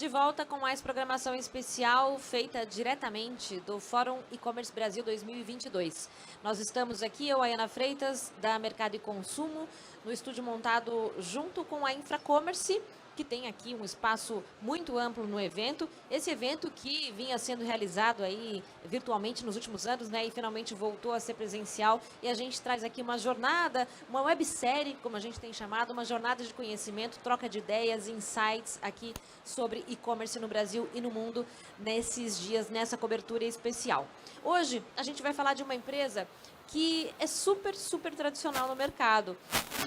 de volta com mais programação especial feita diretamente do Fórum E-Commerce Brasil 2022. Nós estamos aqui, eu, Ayana Freitas, da Mercado e Consumo, no estúdio montado junto com a Infracommerce, que tem aqui um espaço muito amplo no evento. Esse evento que vinha sendo realizado aí virtualmente nos últimos anos, né, e finalmente voltou a ser presencial. E a gente traz aqui uma jornada, uma websérie, como a gente tem chamado, uma jornada de conhecimento, troca de ideias, insights aqui sobre e-commerce no Brasil e no mundo nesses dias, nessa cobertura especial. Hoje a gente vai falar de uma empresa que é super, super tradicional no mercado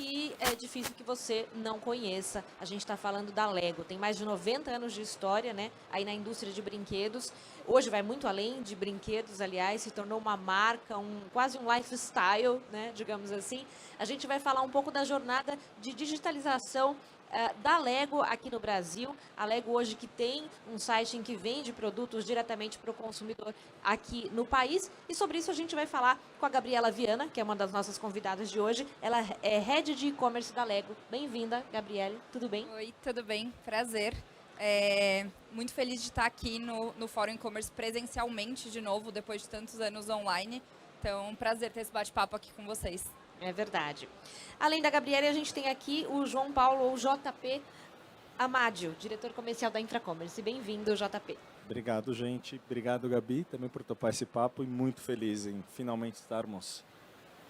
e é difícil que você não conheça. A gente está falando da Lego, tem mais de 90 anos de história, né, aí na indústria de brinquedos. Hoje vai muito além de brinquedos, aliás, se tornou uma marca, quase um lifestyle, né, digamos assim. A gente vai falar um pouco da jornada de digitalização da Lego aqui no Brasil. A Lego hoje que tem um site em que vende produtos diretamente para o consumidor aqui no país. E sobre isso a gente vai falar com a Gabriela Viana, que é uma das nossas convidadas de hoje. Ela é Head de E-Commerce da Lego. Bem-vinda, Gabriele. Tudo bem? Oi, tudo bem? Prazer. Muito feliz de estar aqui no Fórum E-Commerce presencialmente de novo, depois de tantos anos online. Então, prazer ter esse bate-papo aqui com vocês. É verdade. Além da Gabriele, a gente tem aqui o João Paulo, ou JP Amádio, diretor comercial da Infracommerce. Bem-vindo, JP. Obrigado, gente. Obrigado, Gabi, também por topar esse papo e muito feliz em finalmente estarmos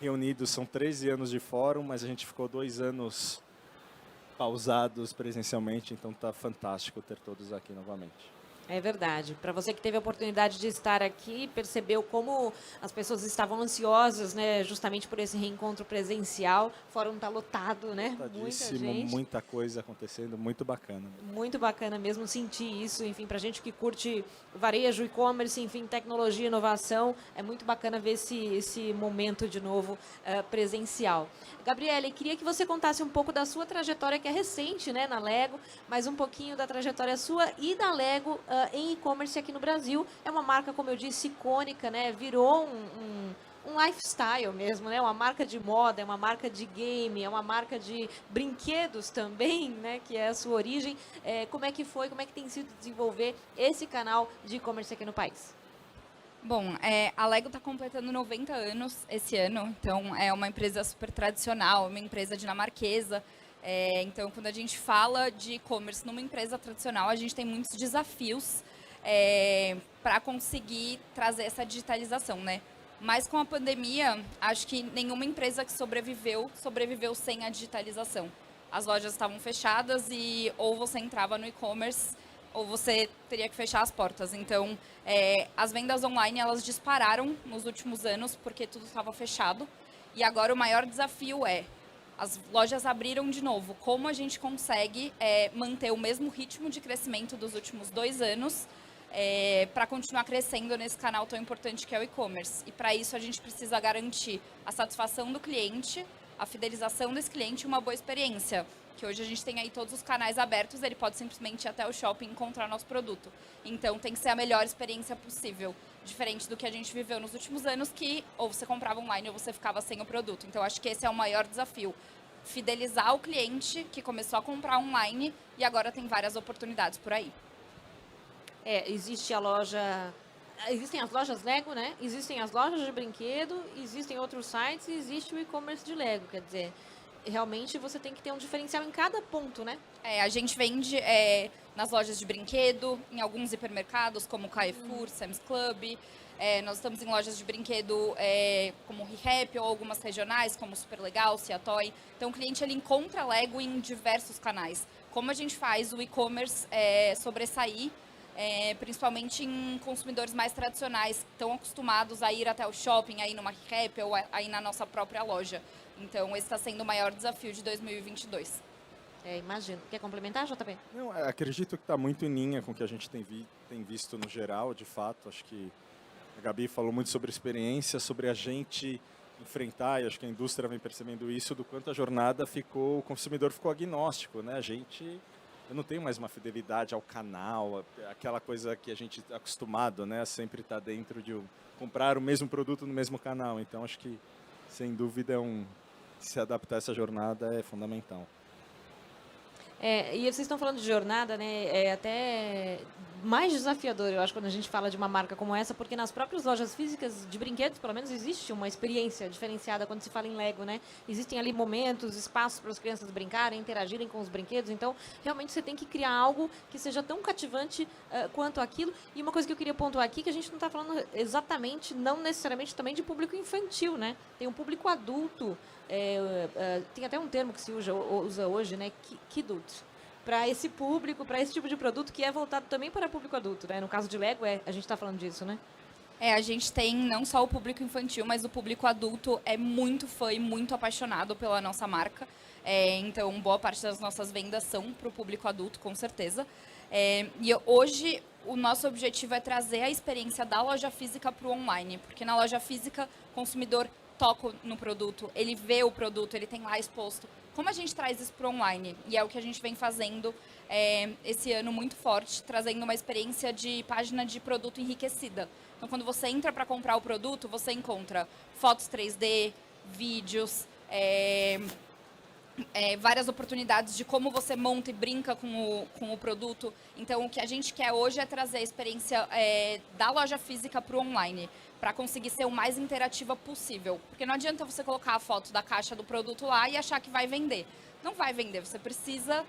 reunidos. São 13 anos de fórum, mas a gente ficou 2 anos pausados presencialmente, então tá fantástico ter todos aqui novamente. É verdade. Para você que teve a oportunidade de estar aqui, percebeu como as pessoas estavam ansiosas, né, justamente por esse reencontro presencial. O fórum está lotado, né? Muita gente. Muita coisa acontecendo, muito bacana. Muito bacana mesmo sentir isso. Enfim, para gente que curte varejo, e-commerce, enfim, tecnologia, inovação, é muito bacana ver esse momento de novo presencial. Gabriele, queria que você contasse um pouco da sua trajetória, que é recente, né, na Lego, mas um pouquinho da trajetória sua e da Lego em e-commerce aqui no Brasil. É uma marca, como eu disse, icônica, né? Virou um lifestyle mesmo, né? Uma marca de moda, é uma marca de game, é uma marca de brinquedos também, né? Que é a sua origem. Como é que foi, como é que tem sido desenvolver esse canal de e-commerce aqui no país? Bom, a Lego está completando 90 anos esse ano, então é uma empresa super tradicional, uma empresa dinamarquesa. Então, quando a gente fala de e-commerce numa empresa tradicional, a gente tem muitos desafios para conseguir trazer essa digitalização, né? Mas com a pandemia, acho que nenhuma empresa que sobreviveu sem a digitalização. As lojas estavam fechadas e ou você entrava no e-commerce ou você teria que fechar as portas. Então, as vendas online elas dispararam nos últimos anos porque tudo estava fechado. E agora o maior desafio as lojas abriram de novo. Como a gente consegue manter o mesmo ritmo de crescimento dos últimos 2 anos para continuar crescendo nesse canal tão importante que é o e-commerce? E para isso a gente precisa garantir a satisfação do cliente, a fidelização desse cliente e uma boa experiência. Que hoje a gente tem aí todos os canais abertos, ele pode simplesmente ir até o shopping e encontrar nosso produto. Então tem que ser a melhor experiência possível. Diferente do que a gente viveu nos últimos anos, que ou você comprava online ou você ficava sem o produto. Então acho que esse é o maior desafio. Fidelizar o cliente que começou a comprar online e agora tem várias oportunidades por aí. Existe a loja... Existem as lojas Lego, né? Existem as lojas de brinquedo, existem outros sites e existe o e-commerce de Lego. Quer dizer, realmente você tem que ter um diferencial em cada ponto, né? A gente vende nas lojas de brinquedo, em alguns hipermercados, como Carrefour, Sam's Club. Nós estamos em lojas de brinquedo como ReHap ou algumas regionais, como Super Legal, Ciatoy. Então, o cliente ele encontra Lego em diversos canais. Como a gente faz o e-commerce sobressair, principalmente em consumidores mais tradicionais, que estão acostumados a ir até o shopping, a ir numa ReHap ou a ir na nossa própria loja. Então, esse está sendo o maior desafio de 2022. Imagino. Quer complementar, JP? Não, acredito que está muito em linha com o que a gente tem visto no geral, de fato. Acho que a Gabi falou muito sobre experiência, sobre a gente enfrentar, e acho que a indústria vem percebendo isso, do quanto a jornada o consumidor ficou agnóstico, né? Eu não tenho mais uma fidelidade ao canal, aquela coisa que a gente é acostumado, né? A sempre estar dentro de comprar o mesmo produto no mesmo canal. Então, acho que, sem dúvida, se adaptar a essa jornada é fundamental. E vocês estão falando de jornada, né? É até mais desafiador, eu acho, quando a gente fala de uma marca como essa, porque nas próprias lojas físicas de brinquedos, pelo menos, existe uma experiência diferenciada quando se fala em Lego, né? Existem ali momentos, espaços para as crianças brincarem, interagirem com os brinquedos, então, realmente, você tem que criar algo que seja tão cativante quanto aquilo. E uma coisa que eu queria pontuar aqui, que a gente não está falando exatamente, não necessariamente também de público infantil, né? Tem um público adulto, tem até um termo que se usa hoje, né? Kidult, para esse público, para esse tipo de produto que é voltado também para público adulto, né? No caso de Lego, a gente está falando disso, né? A gente tem não só o público infantil, mas o público adulto é muito fã e muito apaixonado pela nossa marca. Então, boa parte das nossas vendas são para o público adulto, com certeza. E hoje, o nosso objetivo é trazer a experiência da loja física para o online, porque na loja física, o consumidor toca no produto, ele vê o produto, ele tem lá exposto. Como a gente traz isso para o online? E é o que a gente vem fazendo esse ano muito forte, trazendo uma experiência de página de produto enriquecida. Então, quando você entra para comprar o produto, você encontra fotos 3D, vídeos, várias oportunidades de como você monta e brinca com o produto. Então, o que a gente quer hoje é trazer a experiência da loja física para o online, para conseguir ser o mais interativa possível. Porque não adianta você colocar a foto da caixa do produto lá e achar que vai vender. Não vai vender, você precisa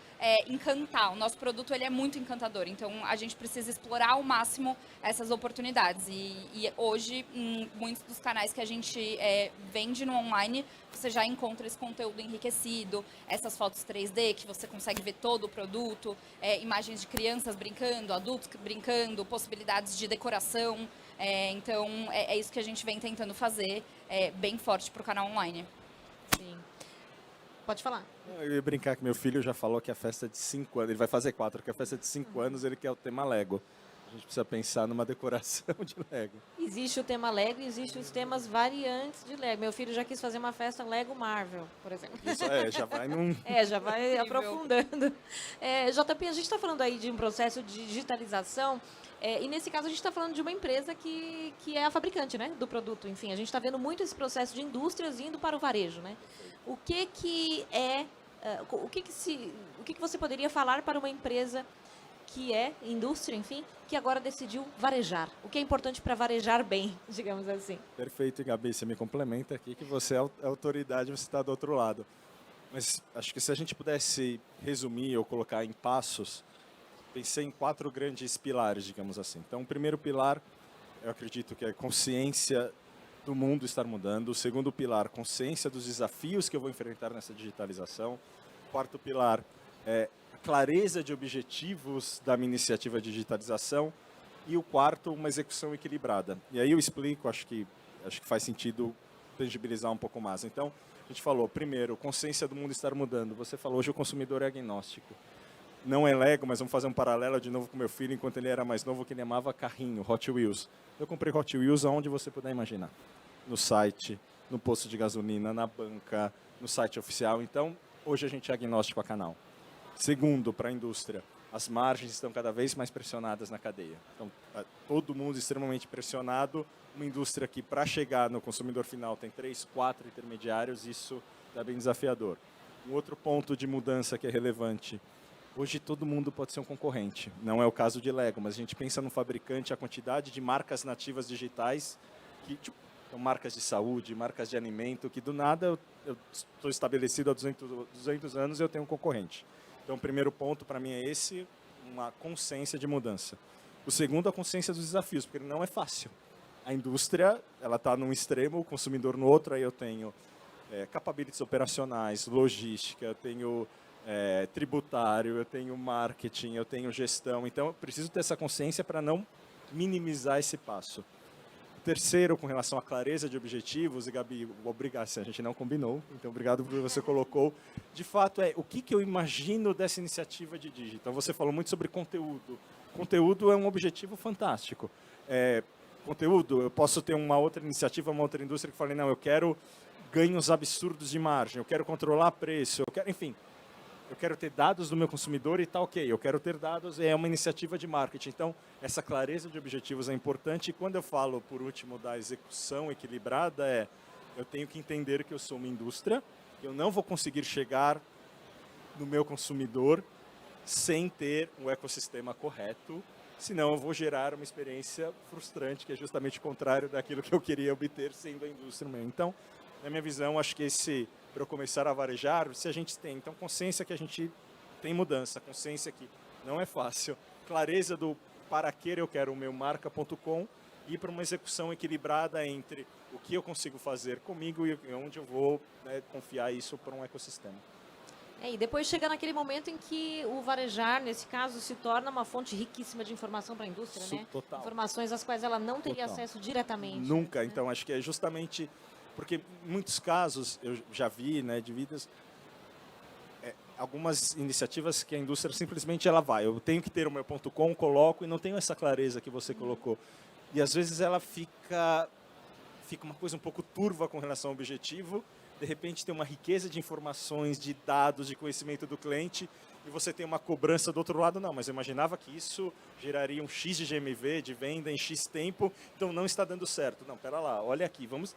encantar. O nosso produto ele é muito encantador, então a gente precisa explorar ao máximo essas oportunidades. E hoje, em muitos dos canais que a gente vende no online, você já encontra esse conteúdo enriquecido, essas fotos 3D que você consegue ver todo o produto, imagens de crianças brincando, adultos brincando, possibilidades de decoração. Então, é isso que a gente vem tentando fazer bem forte para o canal online. Sim. Pode falar. Eu ia brincar que meu filho já falou que a festa de 5 anos, ele vai fazer 4, que a festa de 5 anos ele quer o tema Lego. A gente precisa pensar numa decoração de Lego. Existe o tema Lego e existem os temas variantes de Lego. Meu filho já quis fazer uma festa Lego Marvel, por exemplo. Isso já vai num... Já vai aprofundando. JP, a gente está falando aí de um processo de digitalização, e nesse caso a gente está falando de uma empresa que é a fabricante, né, do produto. Enfim, a gente está vendo muito esse processo de indústrias indo para o varejo, né? O que você poderia falar para uma empresa que é indústria, enfim, que agora decidiu varejar? O que é importante para varejar bem, digamos assim? Perfeito, Gabi, você me complementa aqui que você é autoridade, você está do outro lado. Mas acho que se a gente pudesse resumir ou colocar em passos, pensei em 4 grandes pilares, digamos assim. Então, o primeiro pilar, eu acredito que é consciência do mundo estar mudando. O segundo pilar, consciência dos desafios que eu vou enfrentar nessa digitalização. O quarto pilar é a clareza de objetivos da minha iniciativa de digitalização. E o quarto, uma execução equilibrada. E aí eu explico, acho que faz sentido tangibilizar um pouco mais. Então, a gente falou, primeiro, consciência do mundo estar mudando. Você falou, hoje o consumidor é agnóstico. Não é Lego, mas vamos fazer um paralelo de novo com meu filho, enquanto ele era mais novo, que ele amava carrinho, Hot Wheels. Eu comprei Hot Wheels aonde você puder imaginar. No site, no posto de gasolina, na banca, no site oficial. Então, hoje a gente é agnóstico a canal. Segundo, para a indústria, as margens estão cada vez mais pressionadas na cadeia. Então, todo mundo extremamente pressionado. Uma indústria que, para chegar no consumidor final, tem 3, 4 intermediários. Isso é bem desafiador. Um outro ponto de mudança que é relevante. Hoje todo mundo pode ser um concorrente. Não é o caso de Lego, mas a gente pensa no fabricante, a quantidade de marcas nativas digitais, que são marcas de saúde, marcas de alimento, que do nada eu estou estabelecido há 200 anos e eu tenho um concorrente. Então, o primeiro ponto para mim é esse, uma consciência de mudança. O segundo, a consciência dos desafios, porque não é fácil. A indústria ela está num extremo, o consumidor no outro, aí eu tenho capabilities operacionais, logística, eu tenho tributário, eu tenho marketing, eu tenho gestão. Então, eu preciso ter essa consciência para não minimizar esse passo. O terceiro, com relação à clareza de objetivos, e Gabi, obrigado, a gente não combinou, então obrigado por você colocou. De fato, o que eu imagino dessa iniciativa de digital? Então, você falou muito sobre conteúdo. Conteúdo é um objetivo fantástico. Conteúdo, eu posso ter uma outra iniciativa, uma outra indústria que fale, não, eu quero ganhos absurdos de margem, eu quero controlar preço, eu quero, enfim, eu quero ter dados do meu consumidor e tá ok, eu quero ter dados, é uma iniciativa de marketing. Então, essa clareza de objetivos é importante. E quando eu falo, por último, da execução equilibrada, eu tenho que entender que eu sou uma indústria, eu não vou conseguir chegar no meu consumidor sem ter um ecossistema correto, senão eu vou gerar uma experiência frustrante, que é justamente o contrário daquilo que eu queria obter sendo a indústria mesmo. Então, na minha visão, acho que para eu começar a varejar, se a gente tem, então, consciência que a gente tem mudança, consciência que não é fácil, clareza do para que eu quero o meu marca.com e para uma execução equilibrada entre o que eu consigo fazer comigo e onde eu vou, né, confiar isso para um ecossistema. E depois chega naquele momento em que o varejar, nesse caso, se torna uma fonte riquíssima de informação para a indústria, né? Total. Informações às quais ela não teria Total. acesso diretamente. Nunca. Né? Então, acho que é justamente porque em muitos casos, eu já vi, né, de vidas, algumas iniciativas que a indústria simplesmente ela vai. Eu tenho que ter o meu .com, coloco, e não tenho essa clareza que você colocou. E às vezes ela fica uma coisa um pouco turva com relação ao objetivo. De repente tem uma riqueza de informações, de dados, de conhecimento do cliente, e você tem uma cobrança do outro lado. Não, mas eu imaginava que isso geraria um X de GMV, de venda em X tempo, então não está dando certo. Não, pera lá, olha aqui, vamos...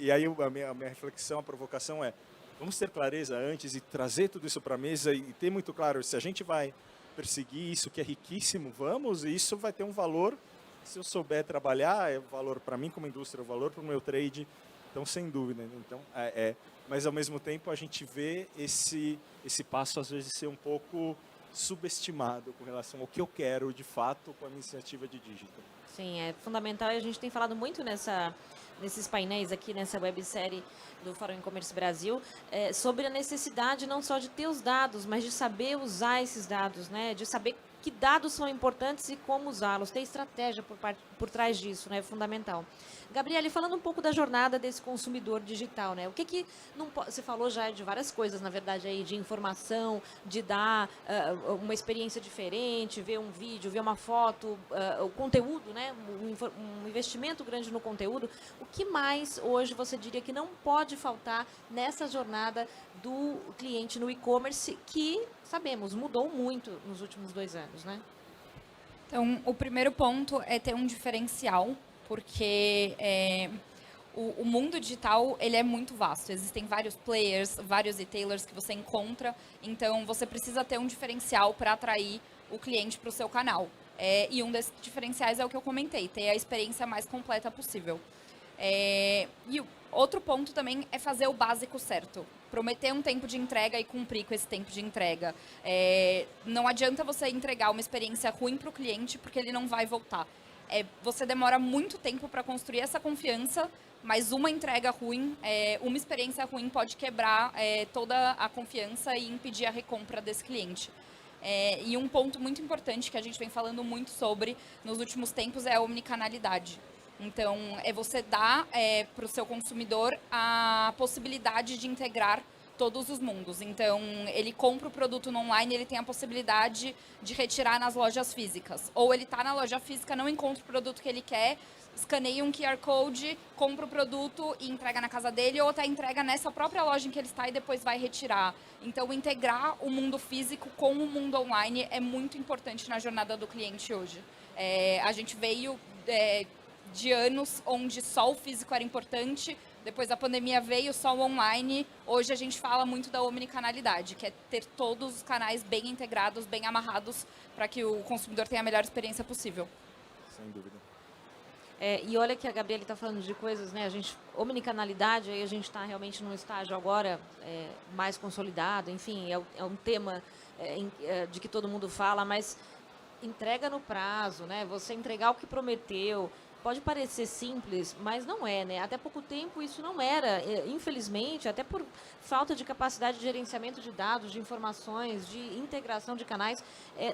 E aí a minha reflexão, a provocação é, vamos ter clareza antes e trazer tudo isso para a mesa e ter muito claro, se a gente vai perseguir isso que é riquíssimo, vamos, e isso vai ter um valor, se eu souber trabalhar, é valor para mim como indústria, é valor para o meu trade. Então, sem dúvida. Então, mas, ao mesmo tempo, a gente vê esse passo, às vezes, ser um pouco subestimado com relação ao que eu quero, de fato, com a minha iniciativa de digital. Sim, é fundamental. E a gente tem falado muito nesses painéis aqui, nessa websérie do Fórum E-Commerce Brasil, sobre a necessidade não só de ter os dados, mas de saber usar esses dados, né? De saber que dados são importantes e como usá-los. Ter estratégia por trás disso, né? É fundamental. Gabriele, falando um pouco da jornada desse consumidor digital, né? O que não pode... Você falou já de várias coisas, na verdade, aí, de informação, de dar uma experiência diferente, ver um vídeo, ver uma foto, o conteúdo, né? Um investimento grande no conteúdo. O que mais hoje você diria que não pode faltar nessa jornada do cliente no e-commerce, que, sabemos, mudou muito nos últimos 2 anos, né? Então, o primeiro ponto é ter um diferencial, porque o mundo digital ele é muito vasto. Existem vários players, vários retailers que você encontra. Então, você precisa ter um diferencial para atrair o cliente para o seu canal. E um desses diferenciais é o que eu comentei, ter a experiência mais completa possível. E outro ponto também é fazer o básico certo. Prometer um tempo de entrega e cumprir com esse tempo de entrega. Não adianta você entregar uma experiência ruim para o cliente, porque ele não vai voltar. Você demora muito tempo para construir essa confiança, mas uma entrega ruim, uma experiência ruim pode quebrar toda a confiança e impedir a recompra desse cliente. E um ponto muito importante que a gente vem falando muito sobre nos últimos tempos é a omnicanalidade. Então, é você dar para o seu consumidor a possibilidade de integrar todos os mundos. Então, ele compra o produto no online, ele tem a possibilidade de retirar nas lojas físicas. Ou ele está na loja física, não encontra o produto que ele quer, escaneia um QR Code, compra o produto e entrega na casa dele, ou até entrega nessa própria loja em que ele está e depois vai retirar. Então, integrar o mundo físico com o mundo online é muito importante na jornada do cliente hoje. A gente veio de anos onde só o físico era importante, depois a pandemia veio, só o online. Hoje a gente fala muito da omnicanalidade, que é ter todos os canais bem integrados, bem amarrados, para que o consumidor tenha a melhor experiência possível. Sem dúvida. E olha que a Gabriele está falando de coisas, né? Omnicanalidade, aí a gente está realmente num estágio agora mais consolidado, enfim, é um tema de que todo mundo fala, mas entrega no prazo, né? Você entregar o que prometeu. Pode parecer simples, mas não é, né? Até pouco tempo isso não era, infelizmente, até por falta de capacidade de gerenciamento de dados, de informações, de integração de canais,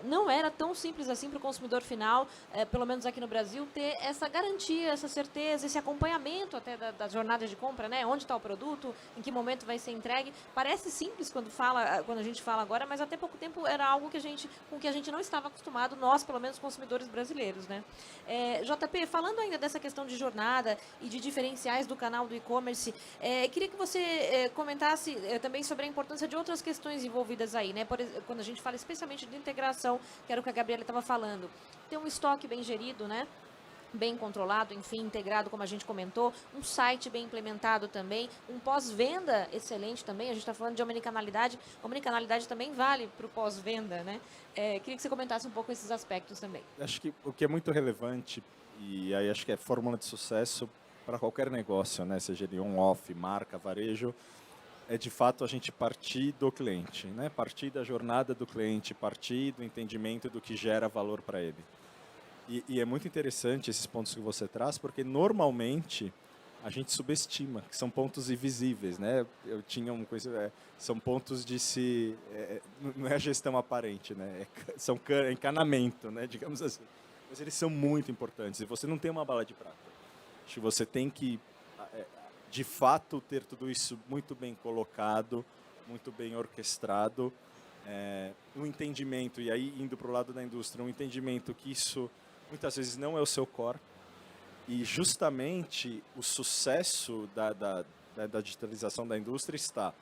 não era tão simples assim para o consumidor final, pelo menos aqui no Brasil, ter essa garantia, essa certeza, esse acompanhamento até da jornada de compra, né? Onde está o produto, em que momento vai ser entregue. Parece simples quando a gente fala agora, mas até pouco tempo era algo com que a gente não estava acostumado, nós, pelo menos, consumidores brasileiros, né? JP, falando ainda dessa questão de jornada e de diferenciais do canal do e-commerce, queria que você comentasse também sobre a importância de outras questões envolvidas aí, né? Quando a gente fala especialmente de integração, que era o que a Gabriela estava falando. Ter um estoque bem gerido, né? bem controlado, enfim, integrado, como a gente comentou, um site bem implementado também, um pós-venda excelente também, a gente está falando de omnicanalidade também vale para o pós-venda, né? Queria que você comentasse um pouco esses aspectos também. Acho que o que é muito relevante, e aí acho que é fórmula de sucesso para qualquer negócio, né? Seja ele on-off, marca, varejo, é de fato a gente partir do cliente, né? Partir da jornada do cliente, partir do entendimento do que gera valor para ele. E é muito interessante esses pontos que você traz, porque normalmente a gente subestima, que são pontos invisíveis, né? Eu tinha uma coisa, são pontos de se, não é a gestão aparente, né? São encanamento, né? Digamos assim. Mas eles são muito importantes e você não tem uma bala de prata. Acho que você tem que, de fato, ter tudo isso muito bem colocado, muito bem orquestrado, um entendimento, e aí indo para o lado da indústria, um entendimento que isso muitas vezes não é o seu core, e justamente o sucesso da digitalização da indústria está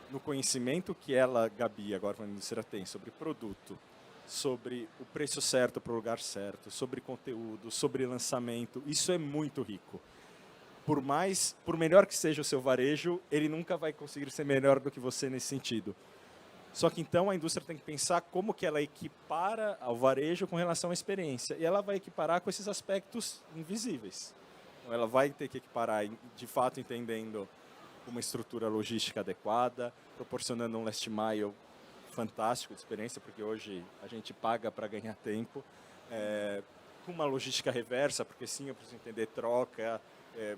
no conhecimento que ela, Gabi, agora a indústria tem sobre produto, sobre o preço certo para o lugar certo, sobre conteúdo, sobre lançamento. Isso é muito rico. Por melhor que seja o seu varejo, ele nunca vai conseguir ser melhor do que você nesse sentido. Só que então a indústria tem que pensar como que ela equipara ao varejo com relação à experiência. E ela vai equiparar com esses aspectos invisíveis. Então, ela vai ter que equiparar, de fato, entendendo uma estrutura logística adequada, proporcionando um last mile fantástico de experiência, porque hoje a gente paga para ganhar tempo, com uma logística reversa, porque sim, eu preciso entender troca,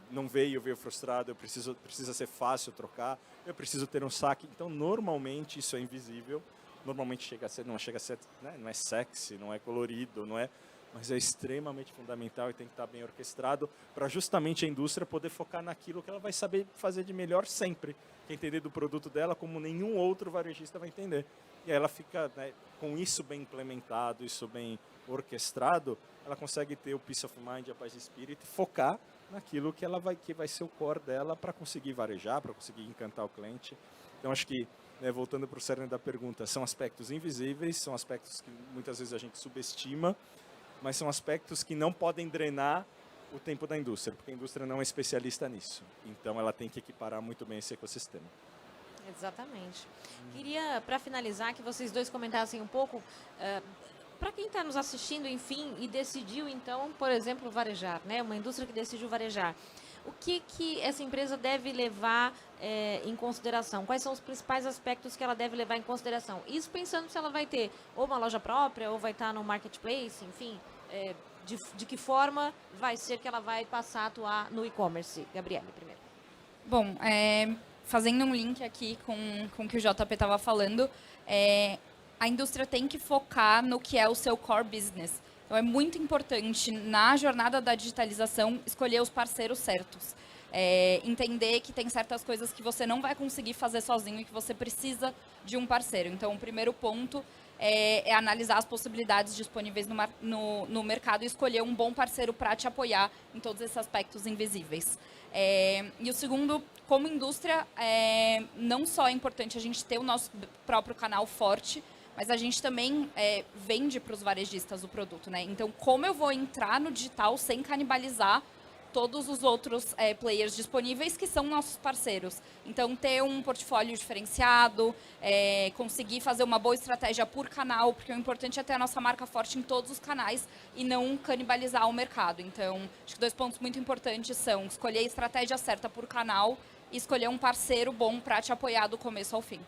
não veio frustrado, precisa ser fácil trocar, eu preciso ter um saque. Então, normalmente, isso é invisível, normalmente não chega a ser, né, não é sexy, não é colorido, mas é extremamente fundamental e tem que estar bem orquestrado para justamente a indústria poder focar naquilo que ela vai saber fazer de melhor sempre, que é entender do produto dela como nenhum outro varejista vai entender. E aí ela fica, né, com isso bem implementado, isso bem orquestrado, ela consegue ter o peace of mind, a paz de espírito e focar naquilo que vai ser o core dela para conseguir varejar, para conseguir encantar o cliente. Então, acho que, né, voltando para o cerne da pergunta, são aspectos invisíveis, são aspectos que muitas vezes a gente subestima, mas são aspectos que não podem drenar o tempo da indústria, porque a indústria não é especialista nisso. Então, ela tem que equiparar muito bem esse ecossistema. Exatamente. Queria, para finalizar, que vocês dois comentassem um pouco, para quem está nos assistindo, enfim, e decidiu, então, por exemplo, varejar, né? Uma indústria que decidiu varejar. O que essa empresa deve levar em consideração? Quais são os principais aspectos que ela deve levar em consideração? Isso pensando se ela vai ter ou uma loja própria, ou vai estar no marketplace, enfim, de que forma vai ser que ela vai passar a atuar no e-commerce? Gabriele, primeiro. Bom, fazendo um link aqui com o que o JP estava falando, a indústria tem que focar no que é o seu core business. Então, é muito importante, na jornada da digitalização, escolher os parceiros certos. Entender que tem certas coisas que você não vai conseguir fazer sozinho e que você precisa de um parceiro. Então, o primeiro ponto é analisar as possibilidades disponíveis no mercado e escolher um bom parceiro para te apoiar em todos esses aspectos invisíveis. E o segundo, como indústria, não só é importante a gente ter o nosso próprio canal forte, mas a gente também vende para os varejistas o produto, né? Então, como eu vou entrar no digital sem canibalizar todos os outros players disponíveis que são nossos parceiros? Então, ter um portfólio diferenciado, conseguir fazer uma boa estratégia por canal, porque o importante é ter a nossa marca forte em todos os canais e não canibalizar o mercado. Então, acho que 2 pontos muito importantes são escolher a estratégia certa por canal e escolher um parceiro bom para te apoiar do começo ao fim.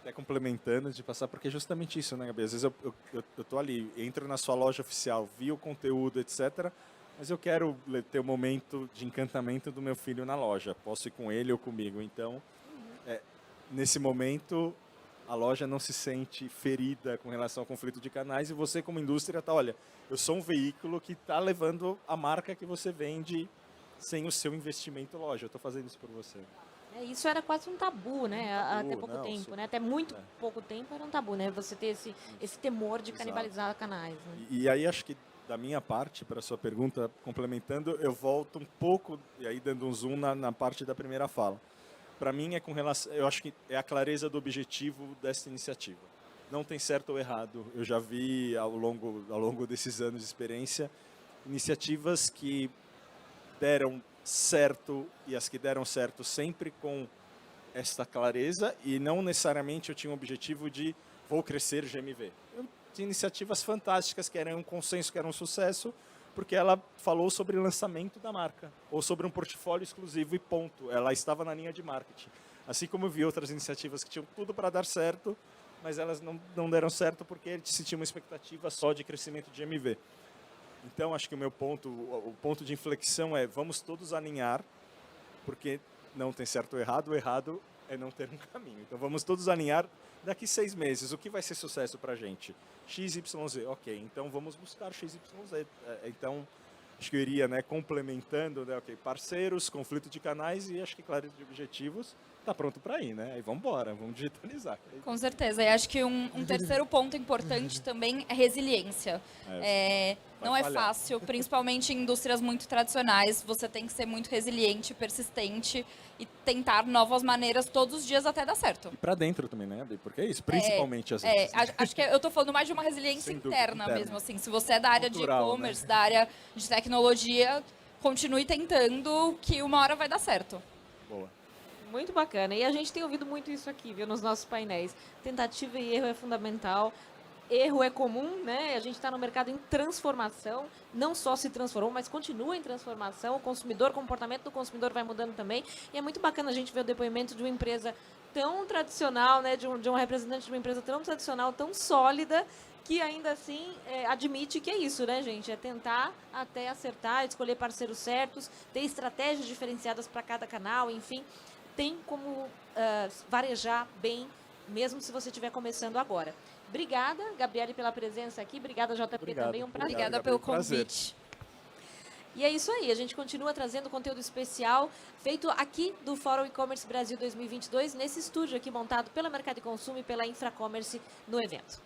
Até complementando de passar, porque é justamente isso, né, Gabi? Às vezes eu tô ali, entro na sua loja oficial, vi o conteúdo, etc., mas eu quero ter o momento de encantamento do meu filho na loja. Posso ir com ele ou comigo. Então, nesse momento, a loja não se sente ferida com relação ao conflito de canais e você, como indústria, olha, eu sou um veículo que está levando a marca que você vende sem o seu investimento loja. Eu estou fazendo isso por você. Isso era quase um tabu, né? Até pouco tempo, super. né? Até muito pouco tempo era um tabu, né? Você ter esse temor de canibalizar canais. Né? E aí acho que da minha parte, para a sua pergunta, complementando, eu volto um pouco, e aí dando um zoom na parte da primeira fala. Para mim é com relação, eu acho que é a clareza do objetivo dessa iniciativa. Não tem certo ou errado. Eu já vi ao longo desses anos de experiência iniciativas que deram certo e as que deram certo sempre com esta clareza e não necessariamente eu tinha um objetivo de vou crescer GMV. Eu tinha iniciativas fantásticas que eram um consenso, que eram um sucesso, porque ela falou sobre o lançamento da marca ou sobre um portfólio exclusivo e ponto. Ela estava na linha de marketing. Assim como eu vi outras iniciativas que tinham tudo para dar certo, mas elas não deram certo porque se tinha uma expectativa só de crescimento de GMV. Então, acho que o ponto de inflexão é vamos todos alinhar, porque não tem certo ou errado, o errado é não ter um caminho. Então, vamos todos alinhar daqui 6 meses. O que vai ser sucesso para a gente? XYZ, ok, então vamos buscar XYZ. Então, acho que eu iria, né, complementando, né, ok, parceiros, conflito de canais e acho que clareza de objetivos. Está pronto para ir, né? Aí vamos embora, vamos digitalizar. Com certeza. E acho que um terceiro ponto importante também é resiliência. Não é fácil, principalmente em indústrias muito tradicionais. Você tem que ser muito resiliente, persistente e tentar novas maneiras todos os dias até dar certo. E para dentro também, né? Porque é isso, principalmente as acho que eu estou falando mais de uma resiliência interna mesmo. Assim. Se você é da área cultural, de e-commerce, né? Da área de tecnologia, continue tentando que uma hora vai dar certo. Boa. Muito bacana. E a gente tem ouvido muito isso aqui, viu, nos nossos painéis. Tentativa e erro é fundamental. Erro é comum, né? A gente está no mercado em transformação. Não só se transformou, mas continua em transformação. O comportamento do consumidor vai mudando também. E é muito bacana a gente ver o depoimento de uma empresa tão tradicional, né? De um representante de uma empresa tão tradicional, tão sólida, que ainda assim admite que é isso, né, gente? É tentar até acertar, escolher parceiros certos, ter estratégias diferenciadas para cada canal, enfim. Tem como varejar bem, mesmo se você estiver começando agora. Obrigada, Gabriele, pela presença aqui. Obrigada, JP, também. Um prazer. Obrigada pelo convite. E é isso aí. A gente continua trazendo conteúdo especial feito aqui do Fórum E-Commerce Brasil 2022, nesse estúdio aqui montado pela Mercado e Consumo e pela Infracommerce no evento.